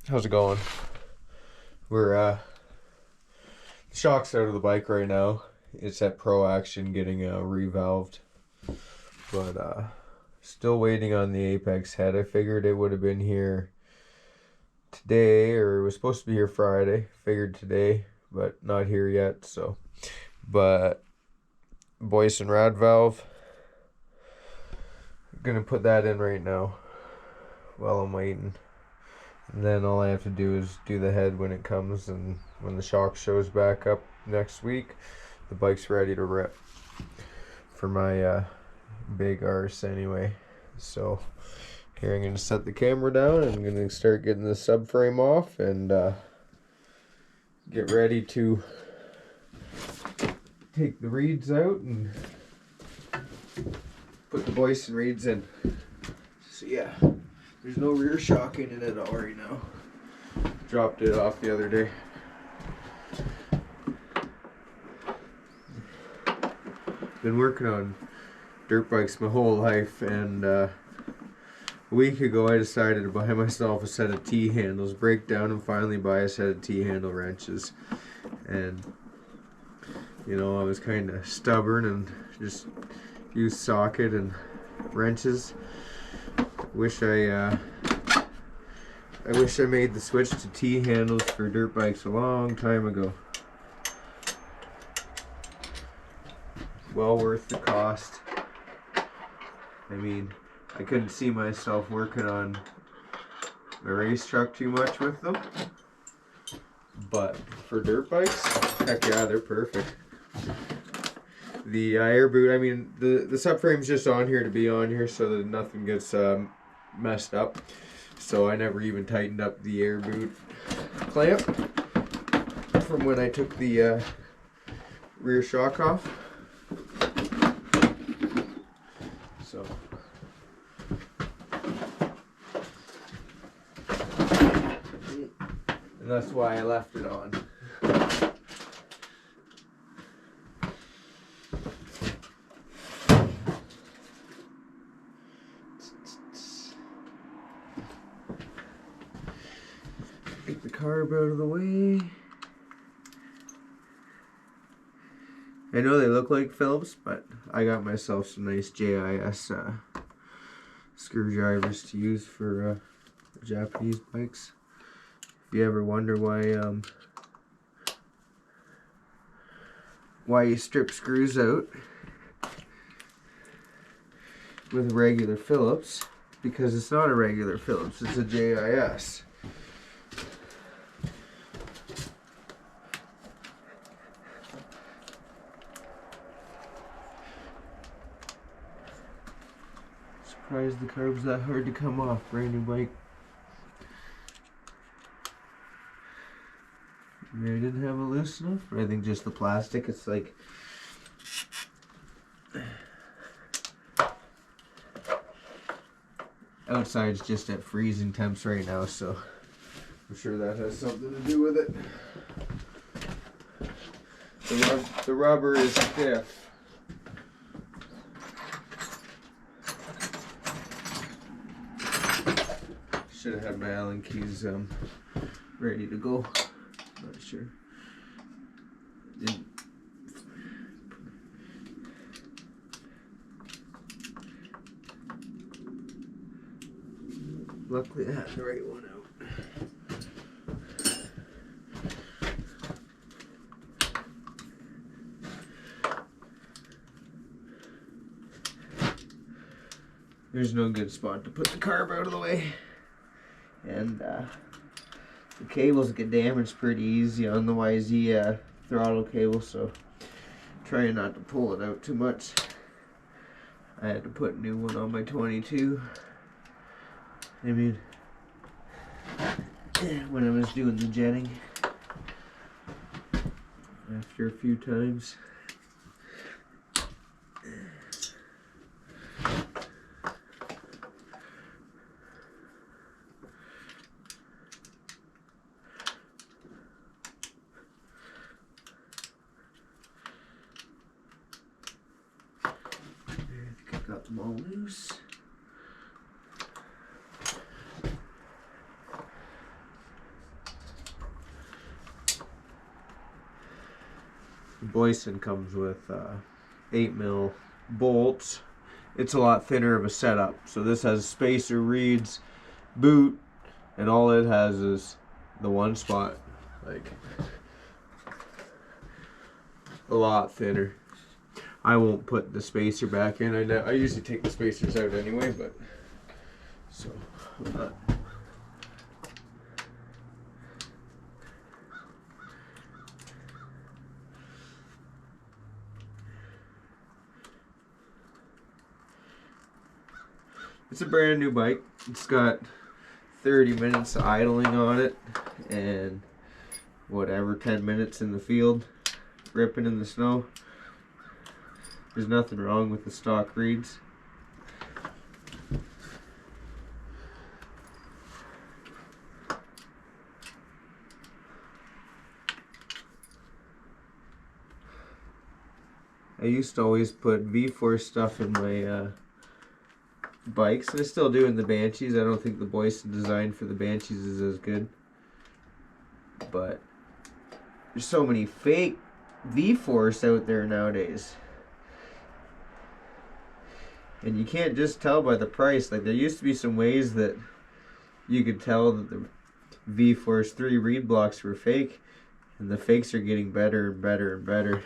How's it going? We're the shock's out of the bike right now. It's at Pro Action getting revalved, but still waiting on the apex head. I figured it would have been here today, or it was supposed to be here Friday. Figured today, but not here yet. So, but BOYESEN Rad Valve, gonna put that in right now while I'm waiting. And then all I have to do is do the head when it comes, and when the shock shows back up next week, the bike's ready to rip for my big arse anyway. So here I'm going to set the camera down, and I'm going to start getting the subframe off and get ready to take the reeds out and put the BOYESEN reeds in. So yeah. There's no rear shock in it at all right now. Dropped it off the other day. Been working on dirt bikes my whole life, and a week ago I decided to buy myself a set of T-handles, break down and finally buy a set of T-handle wrenches. And you know, I was kind of stubborn and just used socket and wrenches. I wish I made the switch to T-handles for dirt bikes a long time ago. Well worth the cost. I mean, I couldn't see myself working on a race truck too much with them, but for dirt bikes, heck yeah, they're perfect. The air boot, I mean, the subframe's just on here to be on here so that nothing gets messed up. So I never even tightened up the air boot clamp from when I took the rear shock off. So and that's why I left it on. Get the carb out of the way. I know they look like Phillips, but I got myself some nice JIS screwdrivers to use for Japanese bikes. If you ever wonder why you strip screws out with a regular Phillips, because it's not a regular Phillips, it's a JIS. Surprised the carb's that hard to come off. Brand new bike. Maybe I didn't have it loose enough, but I think just the plastic, it's like outside's just at freezing temps right now, so I'm sure that has something to do with it. The rubber is stiff. Should have had my Allen keys ready to go. Not sure. Luckily I had the right one out. There's no good spot to put the carb out of the way. And the cables get damaged pretty easy on the YZ throttle cable, so trying not to pull it out too much. I had to put a new one on my 22. I mean, when I was doing the jetting, after a few times. Got them all loose. Boyesen comes with 8mm bolts. It's a lot thinner of a setup. So this has spacer, reeds, boot, and all it has is the one spot. Like, a lot thinner. I won't put the spacer back in. I usually take the spacers out anyway, but so it's a brand new bike. It's got 30 minutes idling on it and whatever, 10 minutes in the field ripping in the snow. There's nothing wrong with the stock reeds. I used to always put V4 stuff in my bikes, and I still do in the Banshees. I don't think the Boyesen design for the Banshees is as good, but there's so many fake V4s out there nowadays, and you can't just tell by the price. Like, there used to be some ways that you could tell that the V4's 3 reed blocks were fake, and the fakes are getting better and better and better.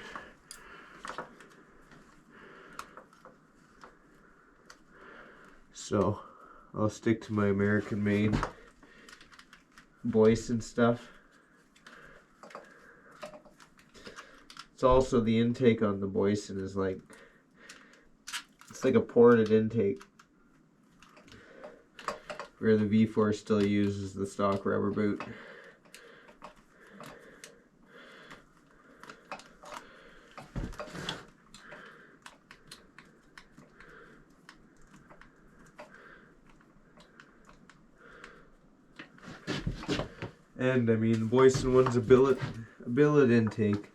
So I'll stick to my American made Boyesen stuff. It's also the intake on the Boyesen is like, it's like a ported intake, where the V4 still uses the stock rubber boot. And I mean, the Boyesen one's a billet intake.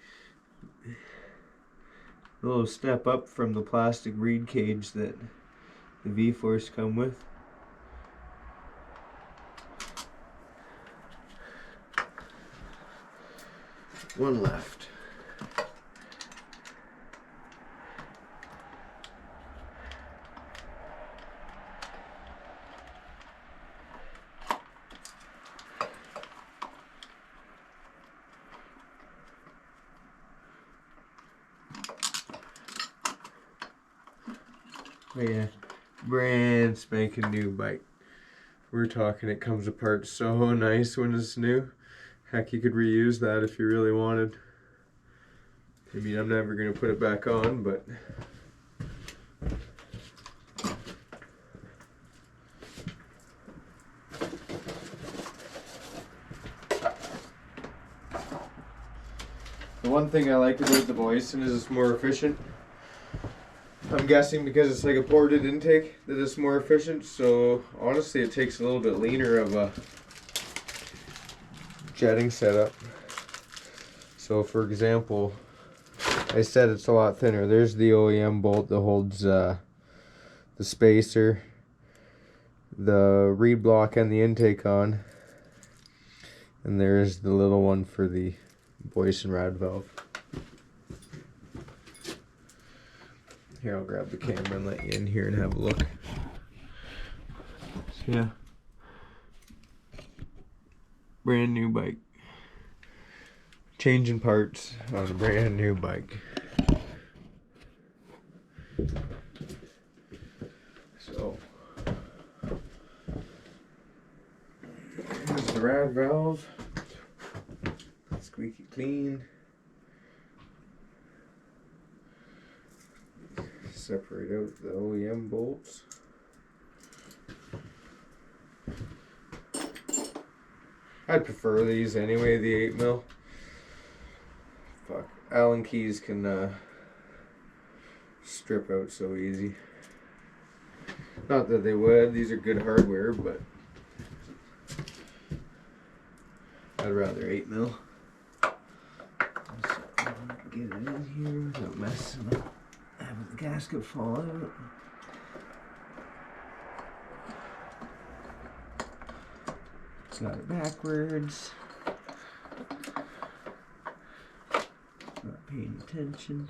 A little step up from the plastic reed cage that the V4s come with. One left. But yeah, brand spanking new bike. We're talking it comes apart so nice when it's new. Heck, you could reuse that if you really wanted. I mean, I'm never going to put it back on, but the one thing I like about the Boyesen is it's more efficient. I'm guessing because it's like a ported intake that it's more efficient, so honestly it takes a little bit leaner of a jetting setup. So for example, I said it's a lot thinner. There's the OEM bolt that holds the spacer, the reed block, and the intake on, and there's the little one for the Boyesen Rad Valve. Here, I'll grab the camera and let you in here and have a look. So yeah, brand new bike. Changing parts on a brand new bike. So here's the Rad Valve. Squeaky clean. Separate out the OEM bolts. I'd prefer these anyway, the 8mm. Fuck, Allen keys can strip out so easy. Not that they would, these are good hardware, but I'd rather 8mm. So, get it in here without messing up. Having the gasket fall out. It's got it backwards. Got paying attention.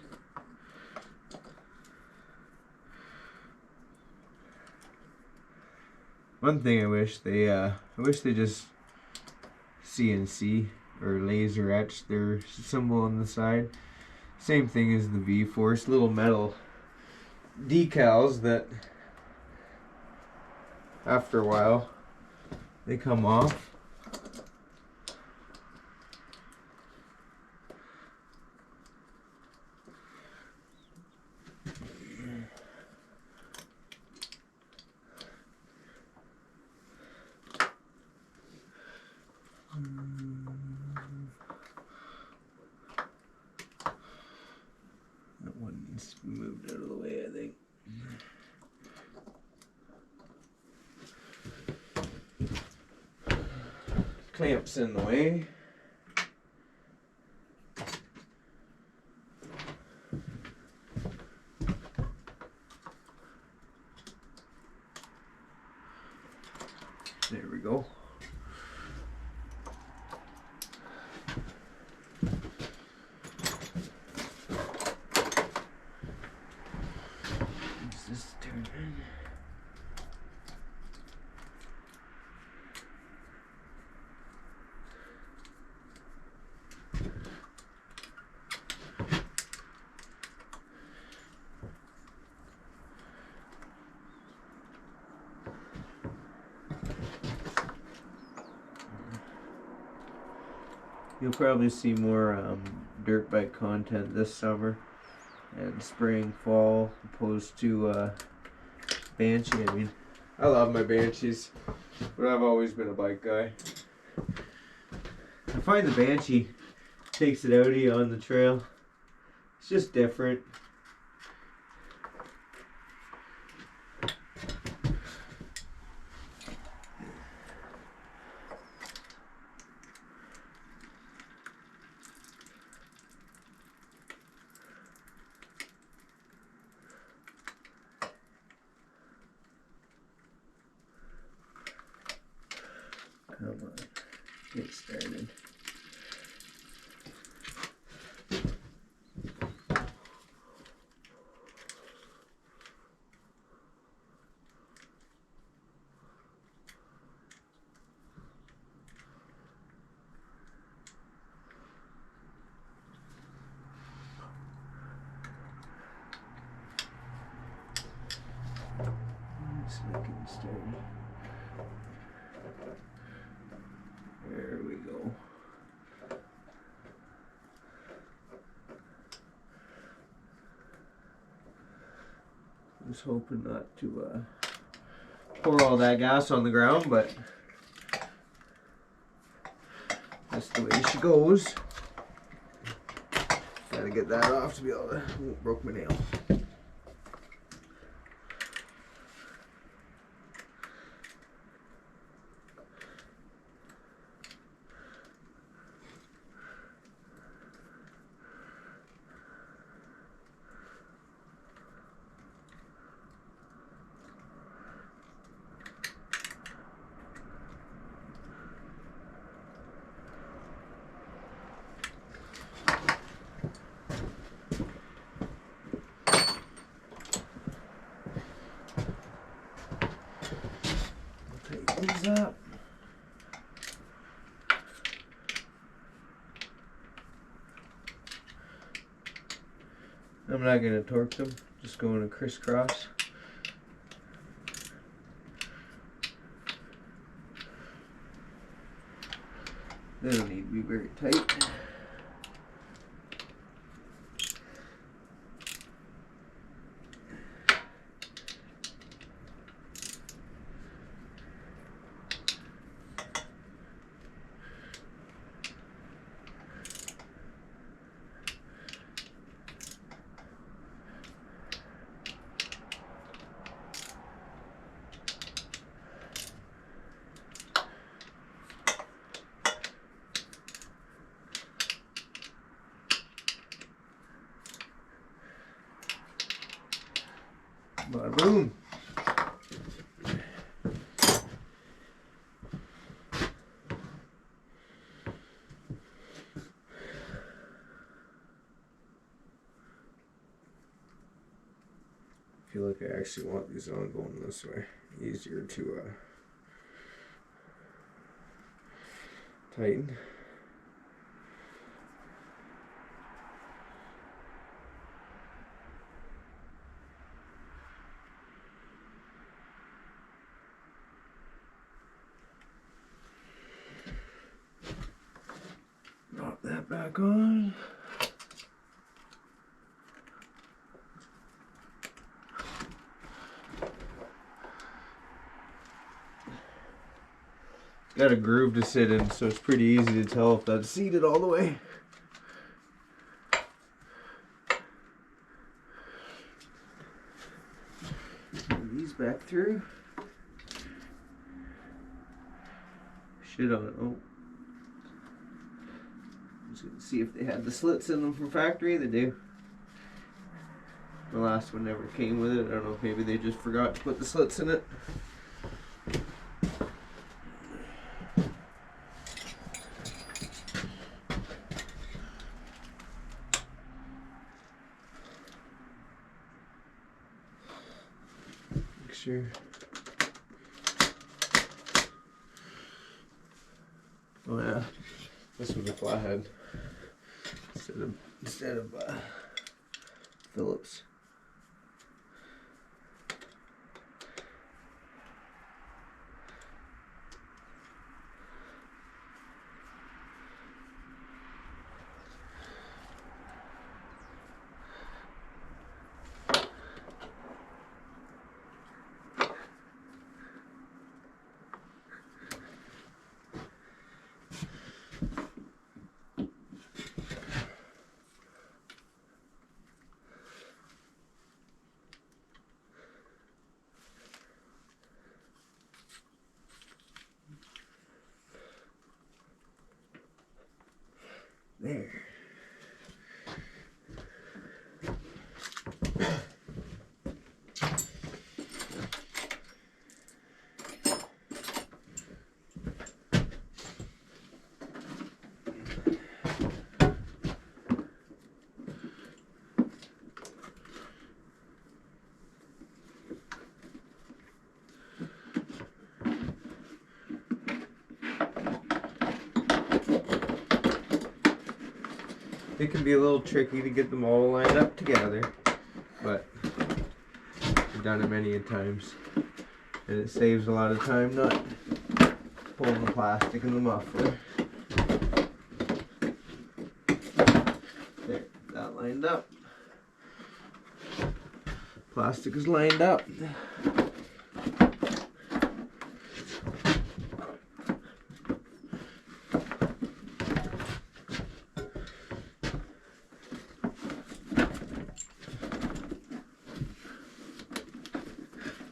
One thing I wish they just CNC or laser etched their symbol on the side. Same thing as the V-Force, little metal decals that after a while they come off. That one needs to be moved out of the way, I think. Clamps in the way. There we go. Is this turning? You'll probably see more dirt bike content this summer and spring, fall, opposed to Banshee. I mean, I love my Banshees, but I've always been a bike guy. I find the Banshee takes it out of you on the trail. It's just different. Come on, get started. Just making started. There we go. I was hoping not to pour all that gas on the ground, but that's the way she goes. Gotta get that off to be able to. Oh, broke my nail. These up. I'm not going to torque them, just going to crisscross. They don't need to be very tight. Bada boom. feel like I actually want these on going this way. Easier to tighten. Drop that back on. Got a groove to sit in, so it's pretty easy to tell if that's seated all the way. Move these back through. Shit on it. Oh. Just gonna see if they had the slits in them from factory. They do. The last one never came with it. I don't know if maybe they just forgot to put the slits in it. Sure. Oh yeah, this was a flathead instead of Phillips. There. It can be a little tricky to get them all lined up together, but I've done it many a times, and it saves a lot of time not pulling the plastic in the muffler. There, that lined up. Plastic is lined up.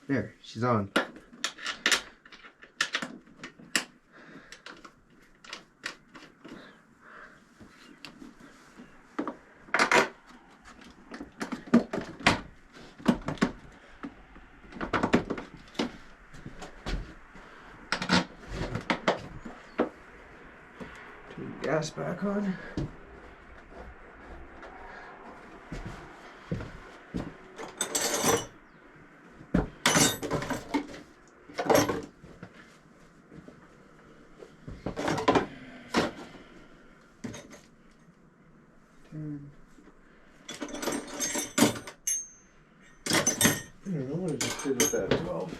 There, she's on. Turn the gas back on. I don't know what I just did with that 12.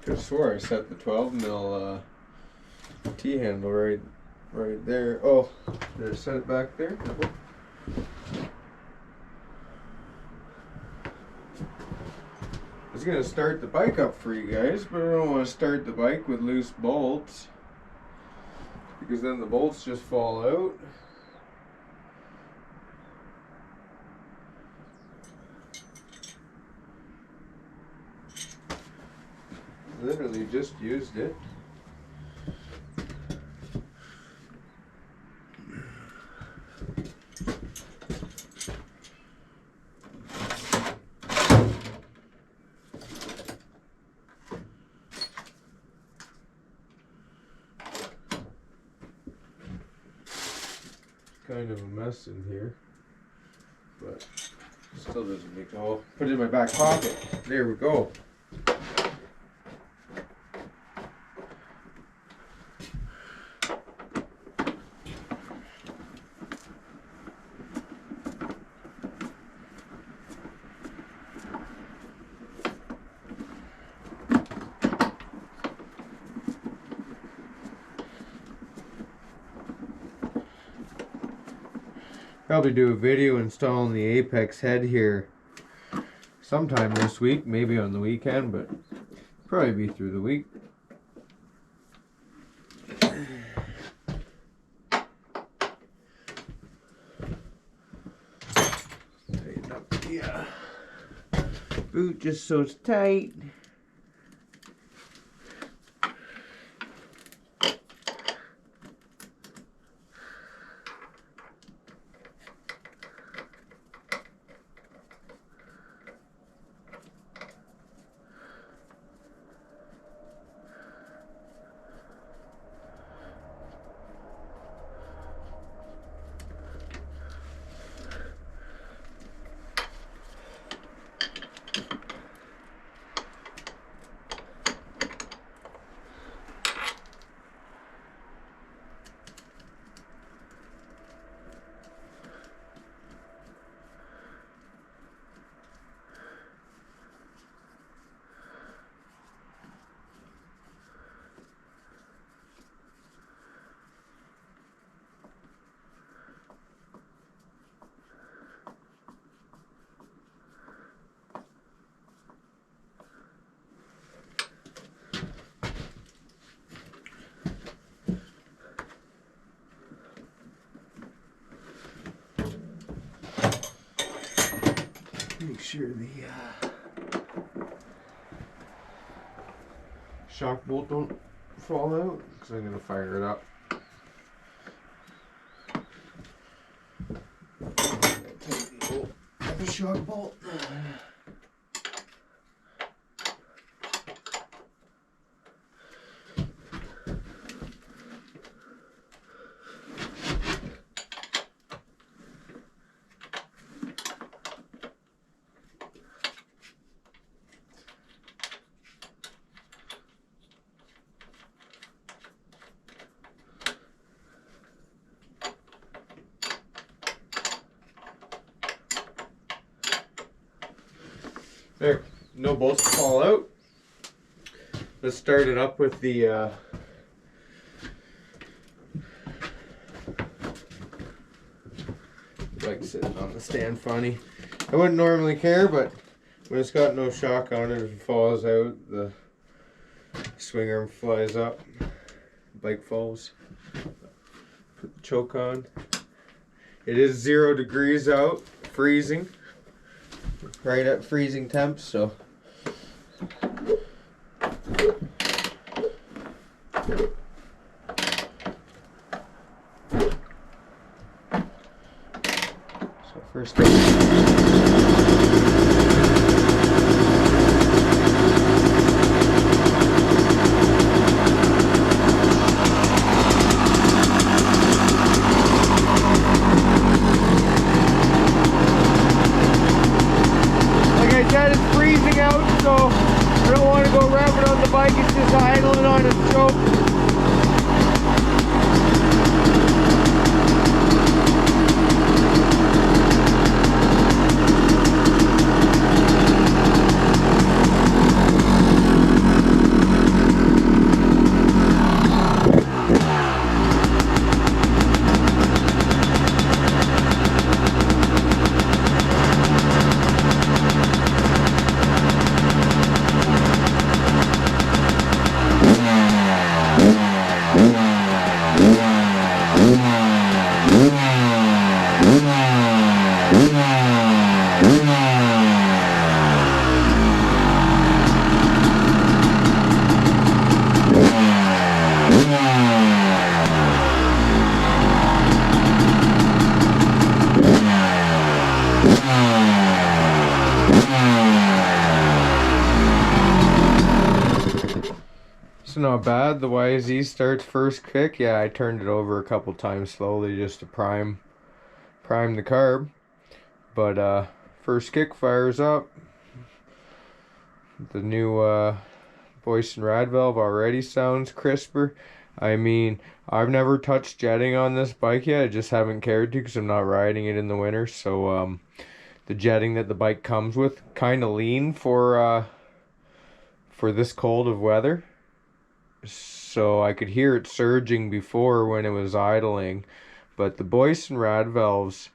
I swore I set the 12 mil T-handle right there. Oh, did I set it back there? I was gonna start the bike up for you guys, but I don't want to start the bike with loose bolts because then the bolts just fall out. Literally just used it. kind of a mess in here, but still doesn't make it all. Put it in my back pocket. There we go. Probably do a video installing the Apex head here sometime this week, maybe on the weekend, but probably be through the week. Tighten up the boot just so it's tight. Make sure the shock bolt don't fall out, because I'm going to fire it up. Tighten the shock bolt. There, no bolts fall out. Let's start it up with the bike sitting on the stand funny. I wouldn't normally care, but when it's got no shock on it, if it falls out, the swing arm flies up, the bike falls. Put the choke on. It is 0 degrees out, freezing. Right at freezing temps, so first it's freezing out, so I don't want to go revving on the bike. It's just idling on its choke. Not bad. The YZ starts first kick. Yeah, I turned it over a couple times slowly just to prime prime the carb. But first kick fires up. The new BOYESEN Rad Valve already sounds crisper. I mean, I've never touched jetting on this bike yet. I just haven't cared to because I'm not riding it in the winter. So the jetting that the bike comes with kind of lean for this cold of weather. So I could hear it surging before when it was idling. But the BOYESEN Rad Valves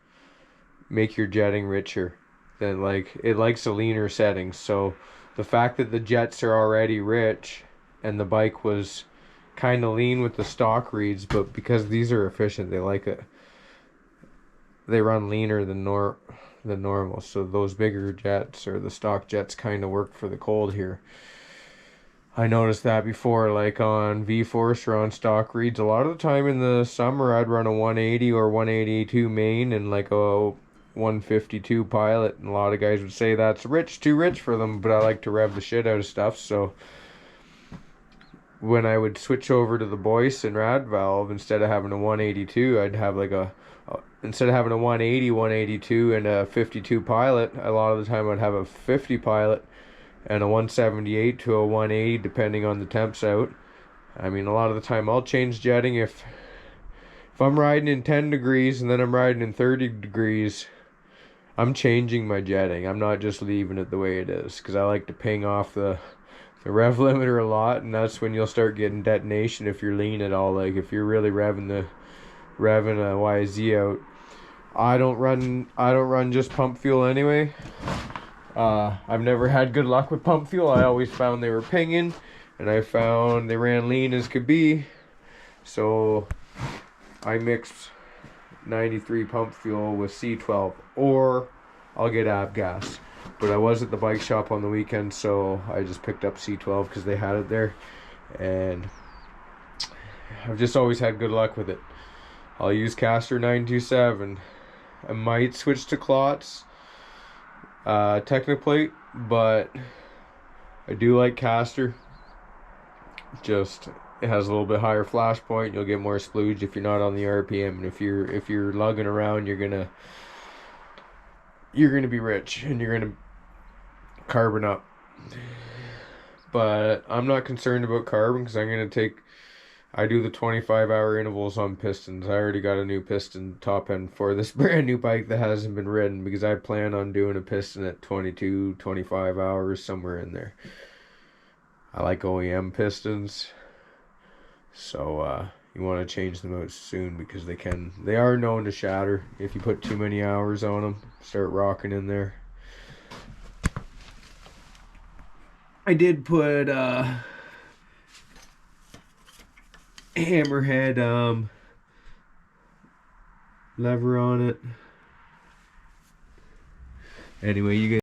make your jetting richer. Then it likes a leaner setting. So the fact that the jets are already rich and the bike was kind of lean with the stock reeds, but because these are efficient, they like it. They run leaner than normal. So those bigger jets or the stock jets kind of work for the cold here. I noticed that before, like on V-Force or on stock reeds. A lot of the time in the summer, I'd run a 180 or 182 main and like a 152 pilot, and a lot of guys would say that's too rich for them, but I like to rev the shit out of stuff. So when I would switch over to the BOYESEN Rad Valve, instead of having a 182, I'd have like instead of having a 180, 182 and a 52 pilot, a lot of the time I'd have a 50 pilot and a 178 to a 180 depending on the temps out. I mean, a lot of the time I'll change jetting if I'm riding in 10 degrees and then I'm riding in 30 degrees. I'm changing my jetting. I'm not just leaving it the way it is, because I like to ping off the rev limiter a lot, and that's when you'll start getting detonation if you're lean at all. Like if you're really revving a YZ out. I don't run just pump fuel anyway. I've never had good luck with pump fuel. I always found they were pinging, and I found they ran lean as could be. So I mixed 93 pump fuel with C12, or I'll get avgas. But I was at the bike shop on the weekend, so I just picked up C12 because they had it there, and I've just always had good luck with it. I'll use Caster 927. I might switch to Klotz Technoplate, but I do like Caster. Just it has a little bit higher flash point. You'll get more splooge if you're not on the RPM, and if you're lugging around, you're gonna be rich and you're gonna carbon up. But I'm not concerned about carbon because I do the 25-hour intervals on pistons. I already got a new piston top end for this brand new bike that hasn't been ridden, because I plan on doing a piston at 22, 25 hours, somewhere in there. I like OEM pistons, so you want to change them out soon, because they are known to shatter if you put too many hours on them. Start rocking in there. I did put hammerhead lever on it. Anyway, you guys